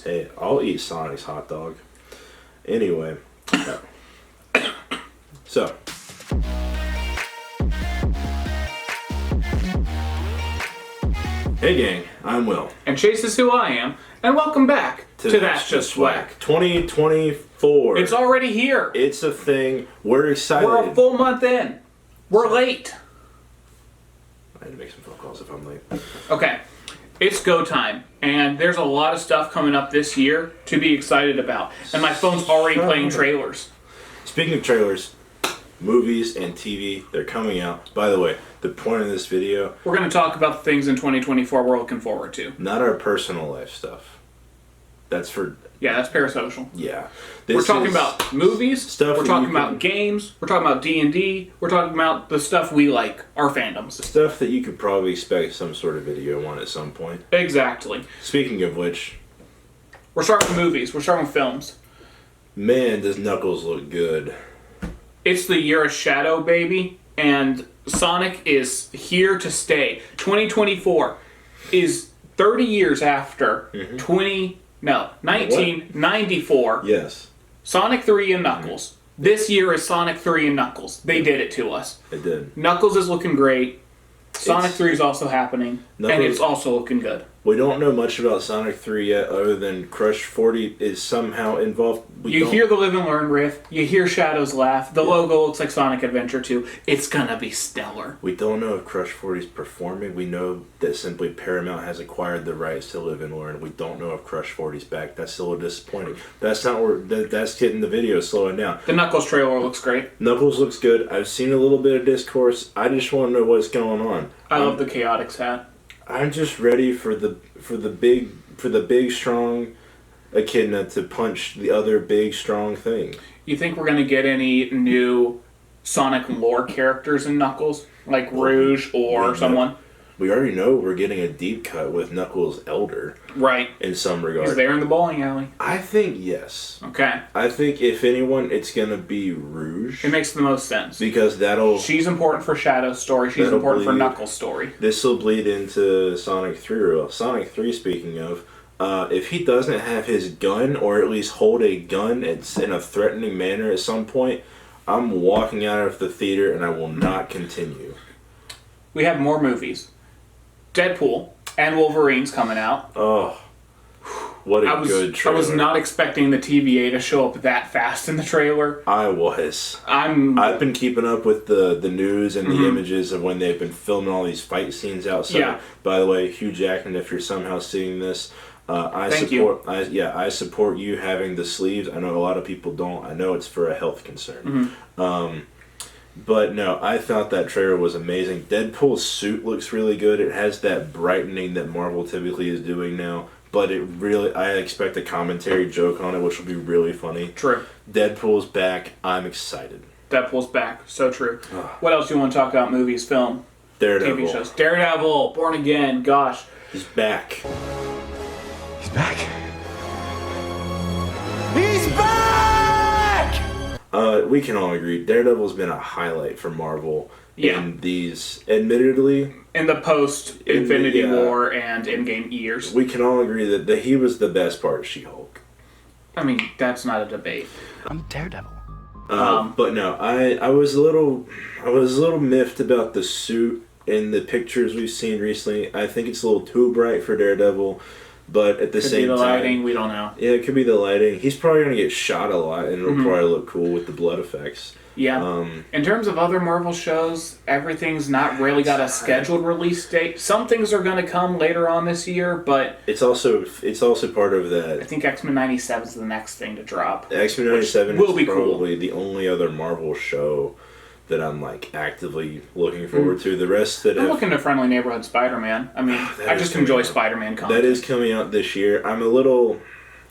Hey, I'll eat Sonic's hot dog. Anyway. So. Hey gang, I'm Will. And Chase is who I am. And welcome back to That's Just WAC. 2024. It's already here. It's a thing. We're excited. We're a full month in. We're late. I had to make some phone calls if I'm late. Okay. It's go time. And there's a lot of stuff coming up this year to be excited about. And my phone's already playing trailers. Speaking of trailers, movies and TV, they're coming out. By the way, the point of this video... We're going to talk about the things in 2024 we're looking forward to. Not our personal life stuff. That's for... Yeah, that's parasocial. Yeah. We're talking about movies, stuff we're talking about games, we're talking about D&D, we're talking about the stuff we like, our fandoms. Stuff that you could probably expect some sort of video on at some point. Exactly. Speaking of which... We're starting with movies, we're starting with films. Man, does Knuckles look good. It's the year of Shadow, baby, and Sonic is here to stay. 2024 is 30 years after 1994. Yes. Sonic 3 and Knuckles. This year is Sonic 3 and Knuckles. They did it to us. They did. Knuckles is looking great. Sonic 3 is also happening, and it's also looking good. We don't know much about Sonic 3 yet, other than Crush 40 is somehow involved. You hear the Live and Learn riff. You hear Shadow's laugh. The logo looks like Sonic Adventure 2. It's gonna be stellar. We don't know if Crush 40 is performing. We know that simply Paramount has acquired the rights to Live and Learn. We don't know if Crush 40 is back. That's a little disappointing. That's not where that's getting the video slowing down. The Knuckles trailer looks great. Knuckles looks good. I've seen a little bit of discourse. I just want to know what's going on. I love the Chaotix hat. I'm just ready for the big strong echidna to punch the other big strong thing. You think we're gonna get any new Sonic lore characters in Knuckles, like Rouge or someone? We already know we're getting a deep cut with Knuckles' elder, right? In some regard, he's there in the bowling alley. I think yes. Okay. I think if anyone, it's gonna be Rouge. It makes the most sense because she's important for Shadow's story. She's important for Knuckles' story. This will bleed into Sonic 3. Sonic 3. Speaking of, if he doesn't have his gun, or at least hold a gun, it's in a threatening manner at some point, I'm walking out of the theater and I will not continue. We have more movies. Deadpool and Wolverine's coming out. Oh, what a good trailer. I was not expecting the TVA to show up that fast in the trailer. I was. I've been keeping up with the news and the images of when they've been filming all these fight scenes outside. Yeah. By the way, Hugh Jackman, if you're somehow seeing this, I support you having the sleeves. I know a lot of people don't. I know it's for a health concern. But no, I thought that trailer was amazing. Deadpool's suit looks really good. It has that brightening that Marvel typically is doing now. But I expect a commentary joke on it, which will be really funny. True. Deadpool's back. I'm excited. Deadpool's back. So true. What else do you want to talk about? Movies, film, Daredevil. TV shows. Daredevil, Born Again. Gosh. He's back. He's back. He's back! We can all agree, Daredevil's been a highlight for Marvel in these, admittedly... In the post-Infinity War and Endgame years. We can all agree that he was the best part of She-Hulk. I mean, that's not a debate. I'm Daredevil. But no, I was a little miffed about the suit in the pictures we've seen recently. I think it's a little too bright for Daredevil. But at the same time... Could be the lighting, we don't know. Yeah, it could be the lighting. He's probably going to get shot a lot, and it'll probably look cool with the blood effects. Yeah. In terms of other Marvel shows, everything's not really got a scheduled release date. Some things are going to come later on this year, but... It's also part of that... I think X-Men 97 is the next thing to drop. X-Men 97 is probably the only other Marvel show that I'm actively looking forward to. The rest that I'm looking to Friendly Neighborhood Spider-Man. I mean, I just enjoy Spider-Man content. That is coming out this year.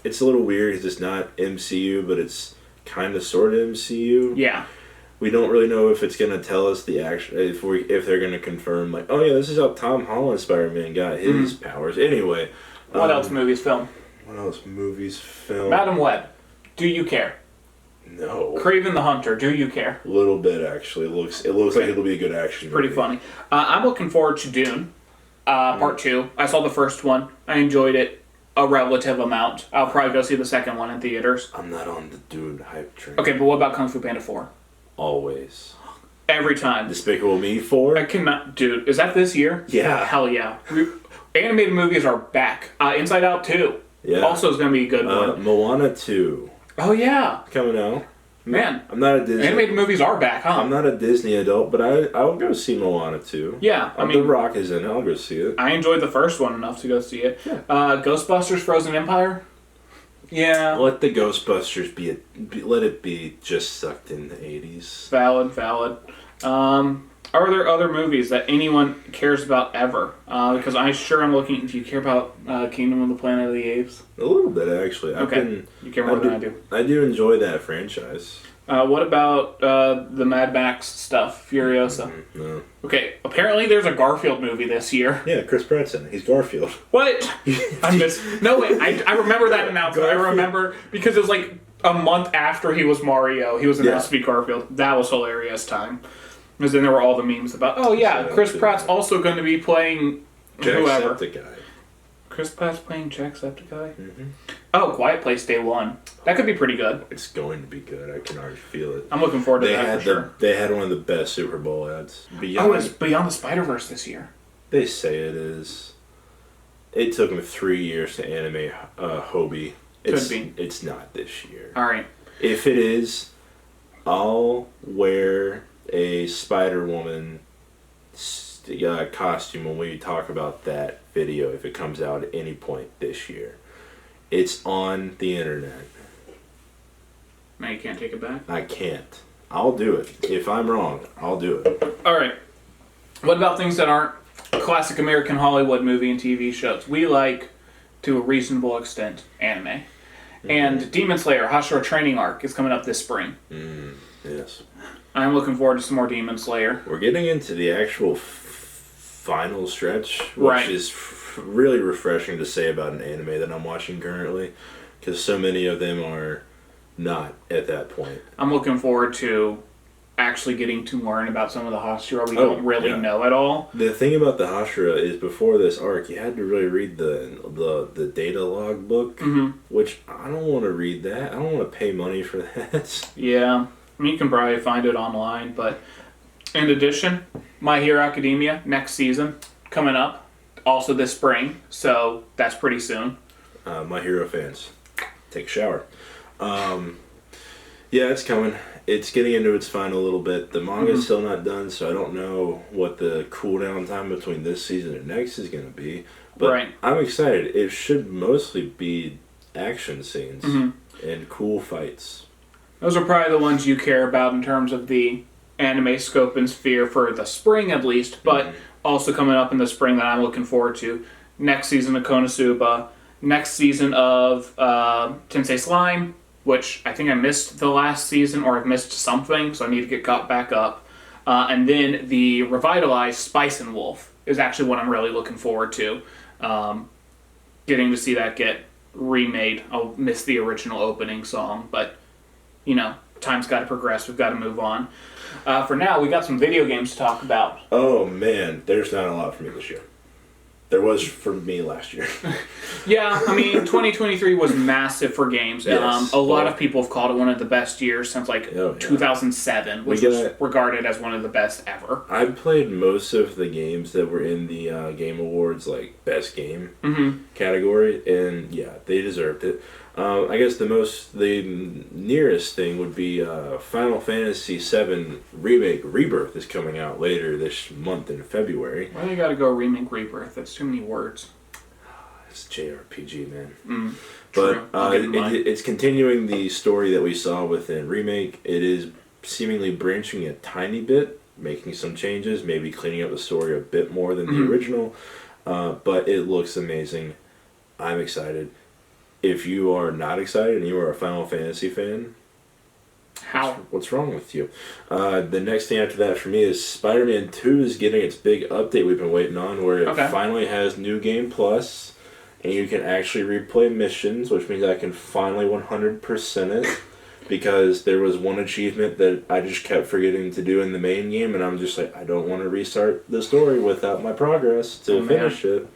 It's a little weird because it's not MCU, but it's kind of sort of MCU. Yeah. We don't really know if it's going to tell us the action, if they're going to confirm oh yeah, this is how Tom Holland Spider-Man got his powers. Anyway. What else movies, film? What else movies, film? Madam Web. Do you care? No. Kraven the Hunter, do you care? A little bit, actually. It looks like it'll be a good action movie. Pretty funny. I'm looking forward to Dune, Part 2. I saw the first one. I enjoyed it a relative amount. I'll probably go see the second one in theaters. I'm not on the dude hype train. Okay, but what about Kung Fu Panda 4? Always. Every time. Despicable Me 4? I cannot... Dude, is that this year? Yeah. Hell yeah. Animated movies are back. Inside Out 2. Yeah. Also is going to be a good one. Moana 2. Oh, yeah. Coming out. Man. I'm not a Disney... Animated movies are back, huh? I'm not a Disney adult, but I'll go see Moana 2. Yeah, I mean... The Rock is in it. I'll go see it. I enjoyed the first one enough to go see it. Yeah. Ghostbusters Frozen Empire? Yeah. Let the Ghostbusters let it be just sucked in the 80s. Valid. Are there other movies that anyone cares about ever? Because I'm looking... Do you care about Kingdom of the Planet of the Apes? A little bit, actually. Okay. You care more than I do. I do enjoy that franchise. What about the Mad Max stuff? Furiosa? No. Okay, apparently there's a Garfield movie this year. Yeah, Chris Pratt's in it. He's Garfield. What? I missed... No, wait. I remember that announcement. Garfield. I remember... Because it was like a month after he was Mario. He was announced to be Garfield. That was hilarious time. Because then there were all the memes about, Chris Pratt's also going to be playing whoever. Jacksepticeye. Chris Pratt's playing Jacksepticeye? Mm-hmm. Oh, Quiet Place Day 1. That could be pretty good. It's going to be good. I can already feel it. I'm looking forward to that for sure. They had one of the best Super Bowl ads. It's Beyond the Spider-Verse this year. They say it is. It took them 3 years to animate Hobie. Could be. It's not this year. All right. If it is, I'll wear a Spider-Woman costume when we talk about that video if it comes out at any point this year. It's on the internet. Now you can't take it back? I can't. I'll do it. If I'm wrong, I'll do it. All right. What about things that aren't classic American Hollywood movie and TV shows? We like, to a reasonable extent, anime. Mm-hmm. And Demon Slayer, Hashira Training Arc is coming up this spring. Yes. I'm looking forward to some more Demon Slayer. We're getting into the actual final stretch, which is really refreshing to say about an anime that I'm watching currently, because so many of them are not at that point. I'm looking forward to actually getting to learn about some of the Hashira we don't really know at all. The thing about the Hashira is before this arc, you had to really read the data log book, which I don't want to read that. I don't want to pay money for that. Yeah. I mean, you can probably find it online, but in addition, My Hero Academia, next season, coming up, also this spring, so that's pretty soon. My Hero fans, take a shower. Yeah, it's coming. It's getting into its final little bit. The manga's still not done, so I don't know what the cooldown time between this season and next is going to be. But I'm excited. It should mostly be action scenes and cool fights. Those are probably the ones you care about in terms of the anime scope and sphere for the spring at least, but also coming up in the spring that I'm looking forward to. Next season of Konosuba, next season of Tensei Slime, which I think I missed the last season or I've missed something, so I need to get caught back up. And then the revitalized Spice and Wolf is actually what I'm really looking forward to. Getting to see that get remade. I'll miss the original opening song, but time's got to progress. We've got to move on. For now, we got some video games to talk about. Oh, man. There's not a lot for me this year. There was for me last year. Yeah, I mean, 2023 was massive for games. Yes. A lot of people have called it one of the best years since 2007, which was regarded as one of the best ever. I played most of the games that were in the Game Awards, Best Game category, and yeah, they deserved it. I guess the nearest thing would be Final Fantasy VII Remake Rebirth is coming out later this month in February. Why do you gotta go remake Rebirth? That's too many words. It's JRPG, man. True. But it's continuing the story that we saw within Remake. It is seemingly branching a tiny bit, making some changes, maybe cleaning up the story a bit more than the original. But it looks amazing. I'm excited. If you are not excited and you are a Final Fantasy fan, what's wrong with you? The next thing after that for me is Spider-Man 2 is getting its big update we've been waiting on, where it finally has New Game Plus, and you can actually replay missions, which means I can finally 100% it, because there was one achievement that I just kept forgetting to do in the main game, and I'm just like, I don't want to restart the story without my progress to finish it.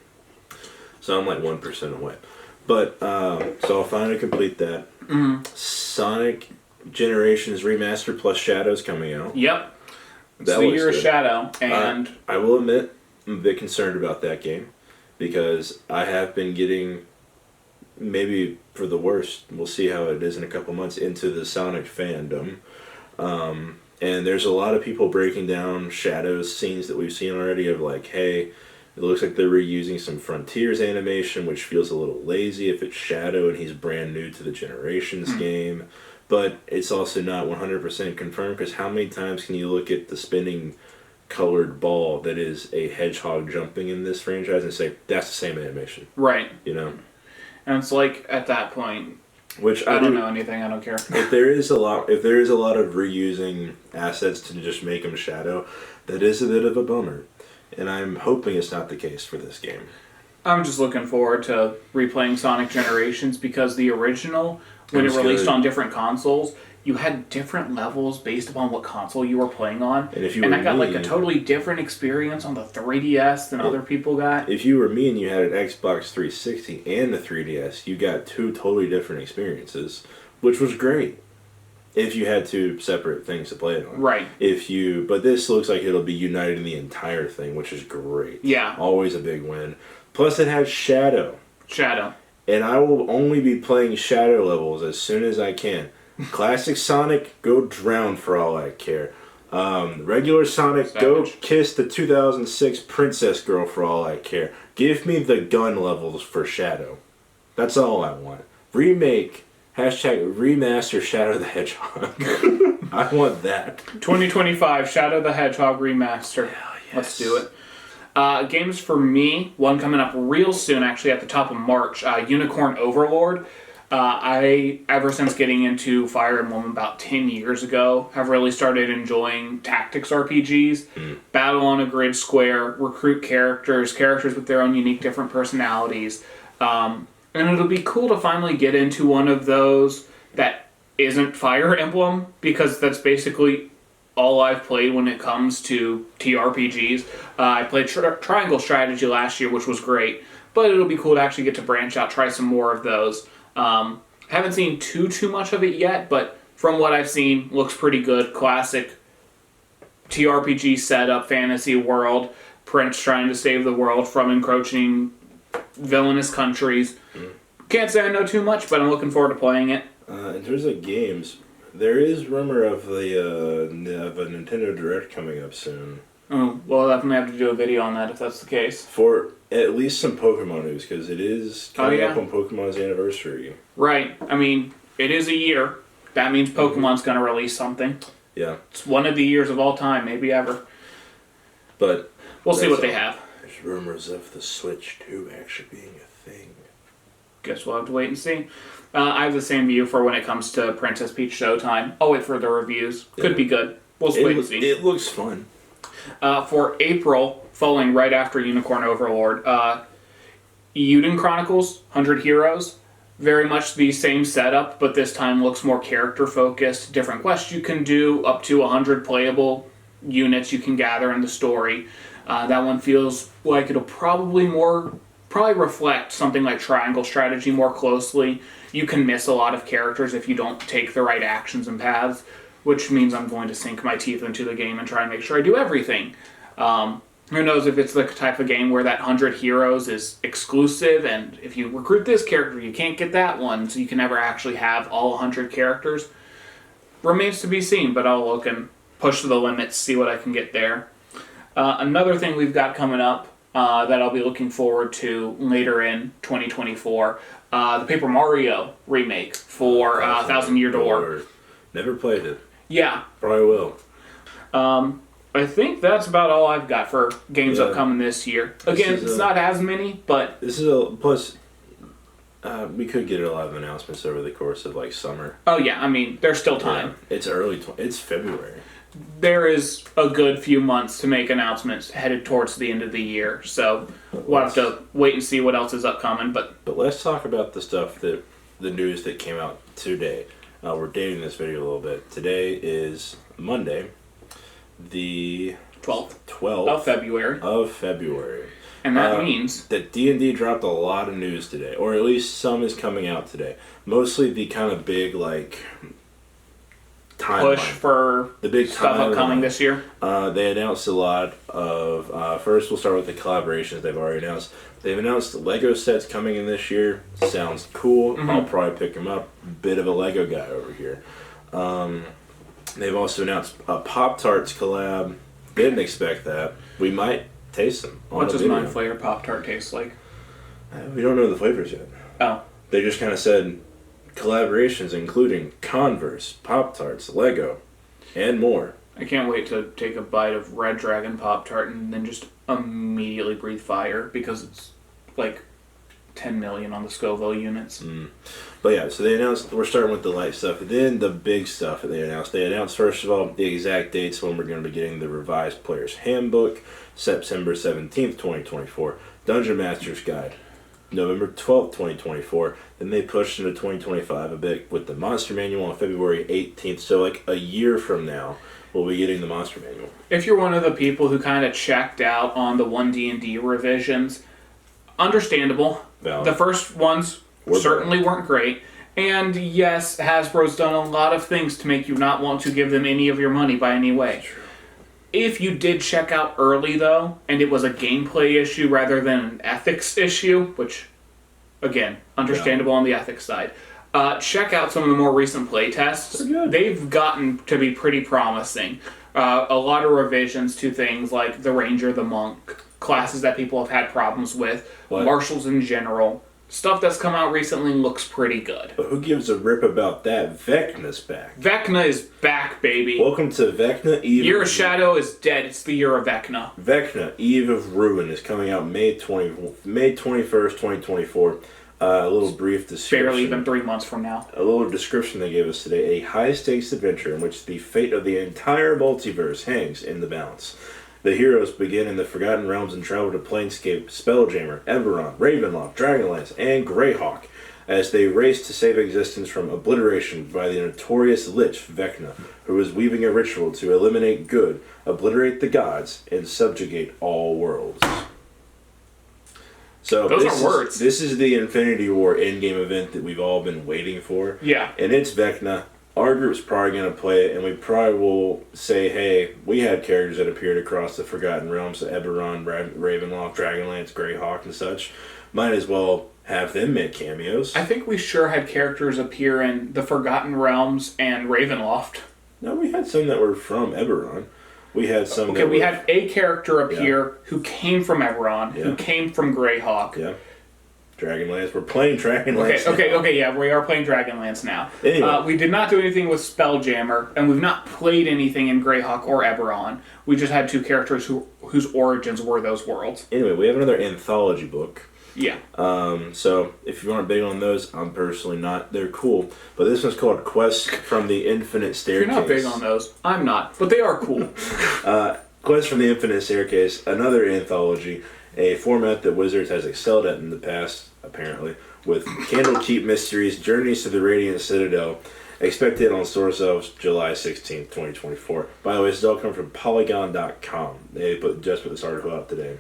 So I'm 1% away. But, so I'll finally complete that. Sonic Generations Remastered plus Shadow's coming out. Yep. It's the year of Shadow, and... I will admit, I'm a bit concerned about that game, because I have been getting, maybe for the worst, we'll see how it is in a couple months, into the Sonic fandom. And there's a lot of people breaking down Shadow's scenes that we've seen already of like, hey, it looks like they're reusing some Frontiers animation, which feels a little lazy if it's Shadow and he's brand new to the Generations game. But it's also not 100% confirmed, because how many times can you look at the spinning colored ball that is a hedgehog jumping in this franchise and say, that's the same animation? Right. You know? And it's like, at that point... Which I don't know anything, I don't care. If there is a lot of reusing assets to just make them Shadow, that is a bit of a bummer. And I'm hoping it's not the case for this game. I'm just looking forward to replaying Sonic Generations, because the original, when it released on different consoles, you had different levels based upon what console you were playing on. And I got like a totally different experience on the 3DS than other people got. If you were me and you had an Xbox 360 and a 3DS, you got two totally different experiences, which was great. If you had two separate things to play it on. Right. But this looks like it'll be uniting the entire thing, which is great. Yeah. Always a big win. Plus it has Shadow. And I will only be playing Shadow levels as soon as I can. Classic Sonic, go drown for all I care. Regular Sonic, go kiss the 2006 princess girl for all I care. Give me the gun levels for Shadow. That's all I want. Remake, #remaster Shadow the Hedgehog. I want that. 2025 Shadow the Hedgehog remaster. Hell yes. Let's do it. Games for me, one coming up real soon, actually at the top of March, Unicorn Overlord. I, ever since getting into Fire Emblem about 10 years ago, have really started enjoying tactics RPGs. Battle on a grid square, recruit characters with their own unique different personalities. And it'll be cool to finally get into one of those that isn't Fire Emblem, because that's basically all I've played when it comes to TRPGs. I played Triangle Strategy last year, which was great, but it'll be cool to actually get to branch out, try some more of those. Haven't seen too much of it yet, but from what I've seen, looks pretty good. Classic TRPG setup, fantasy world, prince trying to save the world from encroaching villainous countries. Can't say I know too much, but I'm looking forward to playing it. In terms of games, there is rumor of a Nintendo Direct coming up soon. Oh, well, I'll definitely have to do a video on that if that's the case. For at least some Pokemon news, because it is coming up on Pokemon's anniversary. Right. I mean, it is a year. That means Pokemon's going to release something. Yeah. It's one of the years of all time, maybe ever. But we'll see what they have. There's rumors of the Switch 2 actually being a thing. Guess we'll have to wait and see. I have the same view for when it comes to Princess Peach Showtime. I'll wait for the reviews. Could be good. We'll wait and see. It looks fun. For April, falling right after Unicorn Overlord, Euden Chronicles, 100 Heroes. Very much the same setup, but this time looks more character-focused. Different quests you can do, up to 100 playable units you can gather in the story. That one feels like it'll probably reflect something like Triangle Strategy more closely. You can miss a lot of characters if you don't take the right actions and paths, which means I'm going to sink my teeth into the game and try and make sure I do everything. Who knows if it's the type of game where that 100 heroes is exclusive, and if you recruit this character, you can't get that one, so you can never actually have all 100 characters. Remains to be seen, but I'll look and push to the limits, see what I can get there. Another thing we've got coming up that I'll be looking forward to later in 2024, the Paper Mario remake for Thousand Year Door. Never played it. Yeah. Probably will. I think that's about all I've got for games upcoming this year. Again, it's not as many, but... This is plus, we could get a lot of announcements over the course of, like, summer. Oh, yeah, I mean, there's still time. Yeah, it's it's February. There is a good few months to make announcements headed towards the end of the year, so we'll have to wait and see what else is upcoming, but let's talk about the news that came out today. We're dating this video a little bit. Today is Monday, the 12th of February. And that means that D&D dropped a lot of news today, or at least some is coming out today. Mostly the kind of big, like, timeline. Push for the big stuff upcoming this year. They announced a lot of. First, we'll start with the collaborations they've already announced. They've announced Lego sets coming in this year. Sounds cool. I'll probably pick them up. Bit of a Lego guy over here. They've also announced a Pop-Tarts collab. Didn't expect that. We might taste them. What does non-flavored Pop-Tart taste like? We don't know the flavors yet. Oh. They just kind of said collaborations including Converse, Pop-Tarts, Lego, and more. I can't wait to take a bite of Red Dragon Pop-Tart and then just immediately breathe fire because it's like 10 million on the Scoville units. But yeah, so they announced, we're starting with the light stuff. Then the big stuff that they announced. They announced, first of all, the exact dates when we're going to be getting the revised Player's Handbook, September 17th, 2024. Dungeon Master's Guide, November 12th, 2024. Then they pushed into 2025 a bit with the Monster Manual on February 18th. So like a year from now, we'll be getting the Monster Manual. If you're one of the people who kind of checked out on the 1D&D revisions, understandable. Valid. The first ones certainly weren't great. And yes, Hasbro's done a lot of things to make you not want to give them any of your money by any way. True. If you did check out early, though, and it was a gameplay issue rather than an ethics issue, which, again, understandable on the ethics side, check out some of the more recent playtests. They've gotten to be pretty promising. A lot of revisions to things like the Ranger, the Monk, classes that people have had problems with, Marshals in general. Stuff that's come out recently looks pretty good. But who gives a rip about that? Vecna's back. Vecna is back, baby. Welcome to Vecna Eve. Year of Shadow is dead. It's the year of Vecna. Vecna Eve of Ruin is coming out May 21st, 2024. A little brief description. Barely even 3 months from now. A little description they gave us today. A high-stakes adventure in which the fate of the entire multiverse hangs in the balance. The heroes begin in the Forgotten Realms and travel to Planescape, Spelljammer, Eberron, Ravenloft, Dragonlance, and Greyhawk as they race to save existence from obliteration by the notorious Lich Vecna, who is weaving a ritual to eliminate good, obliterate the gods, and subjugate all worlds. So those are words. This is the Infinity War endgame event that we've all been waiting for. Yeah. And it's Vecna. Our group's probably going to play it, and we probably will say, hey, we had characters that appeared across the Forgotten Realms, so Eberron, Ravenloft, Dragonlance, Greyhawk, and such. Might as well have them make cameos. I think we sure had characters appear in the Forgotten Realms and Ravenloft. No, we had some that were from Eberron. We had some Okay, we had a character appear who came from Eberron, Yeah. who came from Greyhawk. Yeah. Dragonlance. We're playing Dragonlance. Okay, yeah, we are playing Dragonlance now. Anyway. We did not do anything with Spelljammer, and we've not played anything in Greyhawk or Eberron. We just had two characters whose origins were those worlds. Anyway, we have another anthology book. Yeah. So if you aren't big on those, I'm personally not. They're cool, but this one's called Quest from the Infinite Staircase. If you're not big on those, I'm not, but they are cool. Quest from the Infinite Staircase, another anthology, a format that Wizards has excelled at in the past, apparently, with Candlekeep Mysteries, Journeys to the Radiant Citadel, expected on Source Elves July 16th, 2024. By the way, this is all coming from Polygon.com. They just put this article out today.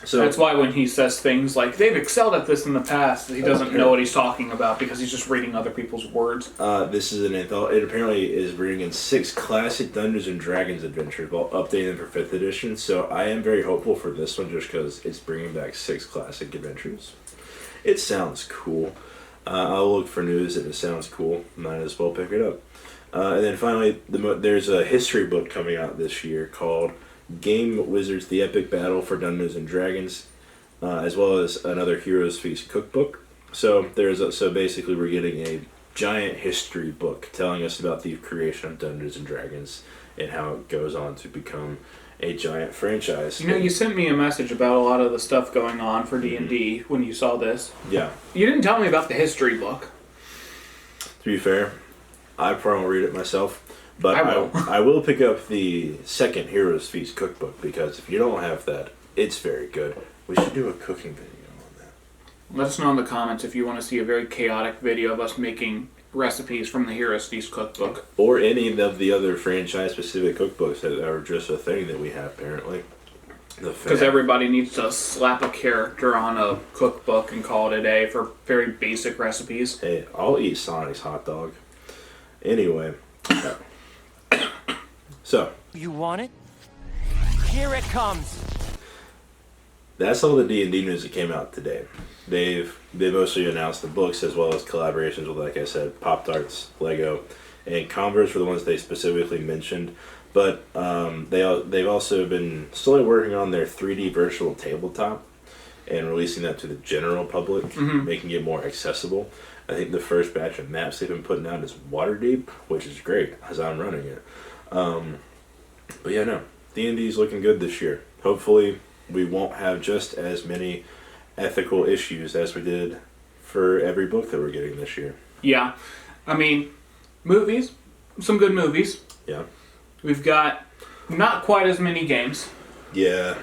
So that's why when he says things like, they've excelled at this in the past, he doesn't know what he's talking about because he's just reading other people's words. This is an anthology. It apparently is bringing in 6 classic Dungeons & Dragons adventures while updating them for 5th edition. So I am very hopeful for this one just because it's bringing back 6 classic adventures. It sounds cool. I'll look for news if it sounds cool. Might as well pick it up. And then finally, there's a history book coming out this year called Game Wizards: The Epic Battle for Dungeons and Dragons, as well as another Heroes Feast cookbook. So basically we're getting a giant history book telling us about the creation of Dungeons and Dragons and how it goes on to become a giant franchise. You know, you sent me a message about a lot of the stuff going on for D&D when you saw this. Yeah. You didn't tell me about the history book. To be fair, I probably won't read it myself. But I will pick up the second Heroes Feast cookbook because if you don't have that, it's very good. We should do a cooking video on that. Let us know in the comments if you want to see a very chaotic video of us making recipes from the Heroes Feast cookbook. Or any of the other franchise-specific cookbooks that are just a thing that we have, apparently. Because everybody needs to slap a character on a cookbook and call it a day for very basic recipes. Hey, I'll eat Sonic's hot dog. Anyway. So. You want it? Here it comes. That's all the D&D news that came out today. They mostly announced the books as well as collaborations with, like I said, Pop-Tarts, Lego, and Converse were the ones they specifically mentioned. But they've also been slowly working on their 3D virtual tabletop and releasing that to the general public, making it more accessible. I think the first batch of maps they've been putting out is Waterdeep, which is great as I'm running it. But yeah, no, D&D is looking good this year. Hopefully we won't have just as many ethical issues as we did for every book that we're getting this year. Yeah. I mean, movies, some good movies. Yeah. We've got not quite as many games. Yeah.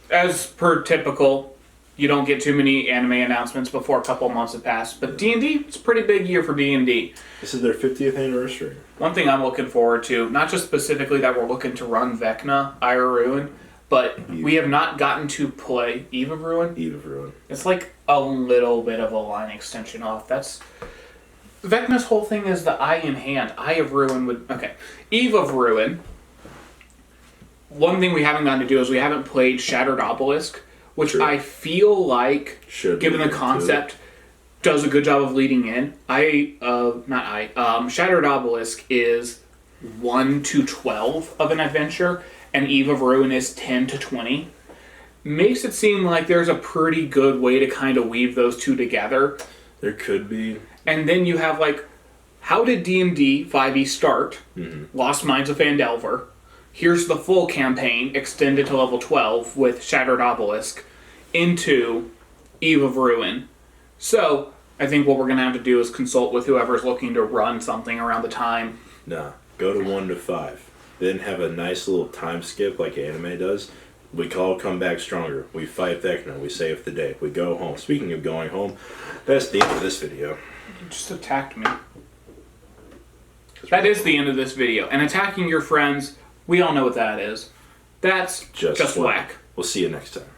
As per typical, you don't get too many anime announcements before a couple of months have passed. But D&D, it's a pretty big year for D&D. This is their 50th anniversary. One thing I'm looking forward to, not just specifically that we're looking to run Vecna, Ire Ruin, but we have not gotten to play Eve of Ruin. Eve of Ruin. It's like a little bit of a line extension off. That's... Vecna's whole thing is the eye in hand. Eye of Ruin would... Okay. Eve of Ruin. One thing we haven't gotten to do is we haven't played Shattered Obelisk, which I feel like, given the concept, does a good job of leading in. Shattered Obelisk is 1 to 12 of an adventure, and Eve of Ruin is 10 to 20. Makes it seem like there's a pretty good way to kind of weave those two together. There could be. And then you have, like, how did D&D 5e start? Lost Mines of Phandelver. Here's the full campaign, extended to level 12 with Shattered Obelisk, into Eve of Ruin. So, I think what we're going to have to do is consult with whoever's looking to run something around the time. Nah, go to 1 to 5. Then have a nice little time skip like anime does. We all come back stronger. We fight Vecna. We save the day. We go home. Speaking of going home, that's the end of this video. You just attacked me. That is the end of this video. And attacking your friends, we all know what that is. That's just whack. We'll see you next time.